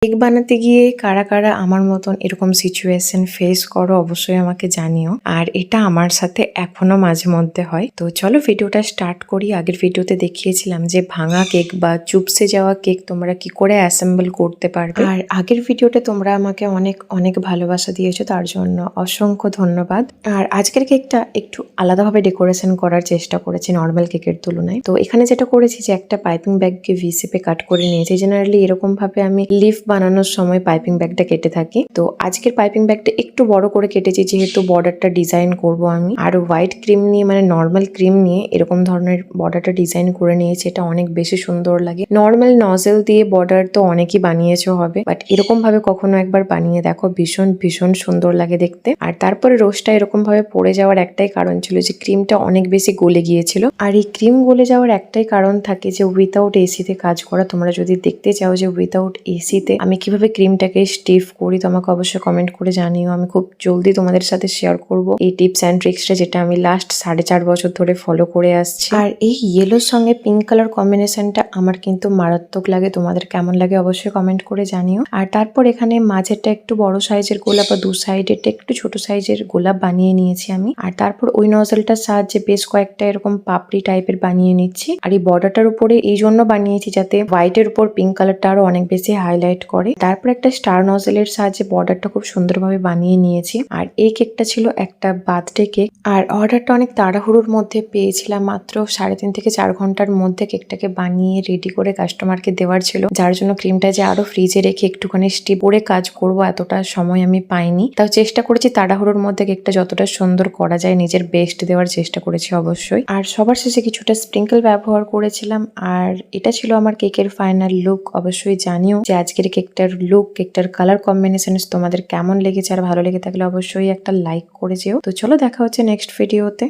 Cake বানাতে গিয়ে কারা কারা আমার মতন এরকম সিচুয়েশন ফেস করো অবশ্যই আমাকে জানিও। আর এটা আমার সাথে এখনো মাঝে মধ্যে হয়। তো চলো ভিডিওটা স্টার্ট করি। আগের ভিডিওতে দেখিয়েছিলাম যে ভাঙা কেক বা চুপসে যাওয়া কেক তোমরা কি করে অ্যাসেম্বল করতে পারবে। আর আগের ভিডিওতে তোমরা আমাকে অনেক অনেক ভালোবাসা দিয়েছো, তার জন্য অসংখ্য ধন্যবাদ। আর আজকের কেকটা একটু আলাদাভাবে ডেকোরেশন করার চেষ্টা করেছি নর্মাল কেকের তুলনায়। তো এখানে যেটা করেছি যে একটা পাইপিং ব্যাগকে ভি শেপে কাট করে নিয়েছি। জেনারেলি এরকম ভাবে আমি লিফ বানানোর সময় পাইপিং ব্যাগটা কেটে থাকি। তো আজকের পাইপিং ব্যাগটা একটু বড় করে কেটেছি, যেহেতু বর্ডারটা ডিজাইন করব আমি। আর হোয়াইট ক্রিম নিয়ে, মানে নর্মাল ক্রিম নিয়ে এরকম ধরনের বর্ডারটা ডিজাইন করে নিয়েছি। এটা অনেক বেশি সুন্দর লাগে। নর্মাল নজেল দিয়ে বর্ডার তো অনেকই বানিয়েছো হবে, বাট এরকম ভাবে কখনো একবার বানিয়ে দেখো, ভীষণ ভীষণ সুন্দর লাগে দেখতে। আর তারপরে রোজটা এরকম ভাবে পড়ে যাওয়ার একটাই কারণ ছিল যে ক্রিমটা অনেক বেশি গলে গিয়েছিল। আর এই ক্রিম গলে যাওয়ার একটাই কারণ থাকে যে উইথাউট এসিতে কাজ করা। তোমরা যদি দেখতে চাও যে উইথাউট এসিতে আমি কিভাবে ক্রিমটাকে স্টিফ করি, তোমাকে অবশ্যই কমেন্ট করে জানিও। আমি খুব জলদি তোমাদের সাথে শেয়ার করব এই টিপস অ্যান্ড ট্রিক্সটা, যেটা আমি লাস্ট 4.5 বছর ধরে ফলো করে আসছি। আর এই ইয়েলোর সঙ্গে পিঙ্ক কালার কম্বিনেশনটা আমার কিন্তু মারাত্মক লাগে। তোমাদের কেমন লাগে অবশ্যই কমেন্ট করে জানিও। আর তারপর এখানে মাঝেরটা একটু বড় সাইজের গোলাপ আর দু সাইডেরটা একটু ছোট সাইজের গোলাপ বানিয়ে নিয়েছি আমি। আর তারপর ওই নজলটার সাহায্যে বেশ কয়েকটা এরকম পাপড়ি টাইপের বানিয়ে নিচ্ছি। আর এই বর্ডারটার উপরে এই জন্য বানিয়েছি যাতে হোয়াইটের উপর পিঙ্ক কালারটা আরো অনেক বেশি হাইলাইট করে। তারপর একটা স্টার নজেলের সাহায্যে বর্ডারটা খুব সুন্দরভাবে বানিয়ে নিয়েছি। আর এই কেকটা ছিল একটা বার্থডে কেক। আর অর্ডারটা অনেক তাড়াহুড়োর মধ্যে পেয়েছিলাম, মাত্র 3.5 থেকে 4 ঘন্টার মধ্যে কেকটাকে বানিয়ে রেডি করে কাস্টমারকে দেওয়ার ছিল, যার জন্য ক্রিমটা যে আরো ফ্রিজে রেখে একটুখানি স্টিপ করে কাজ করবো এতটা সময় আমি পাইনি। তাও চেষ্টা করেছি তাড়াহুড়োর মধ্যে কেকটা যতটা সুন্দর করা যায় নিজের বেস্ট দেওয়ার চেষ্টা করেছি অবশ্যই। আর সবার শেষে কিছুটা স্প্রিঙ্কেল ব্যবহার করেছিলাম। আর এটা ছিল আমার কেকের ফাইনাল লুক। অবশ্যই জানিও যে আজকের কেকটার লুক, কেকটার কালার কম্বিনেশন তোমাদের কেমন লেগেছে। আর ভালো লেগে থাকলে অবশ্যই একটা লাইক করে যেও। তো চলো দেখা হচ্ছে নেক্সট ভিডিওতে।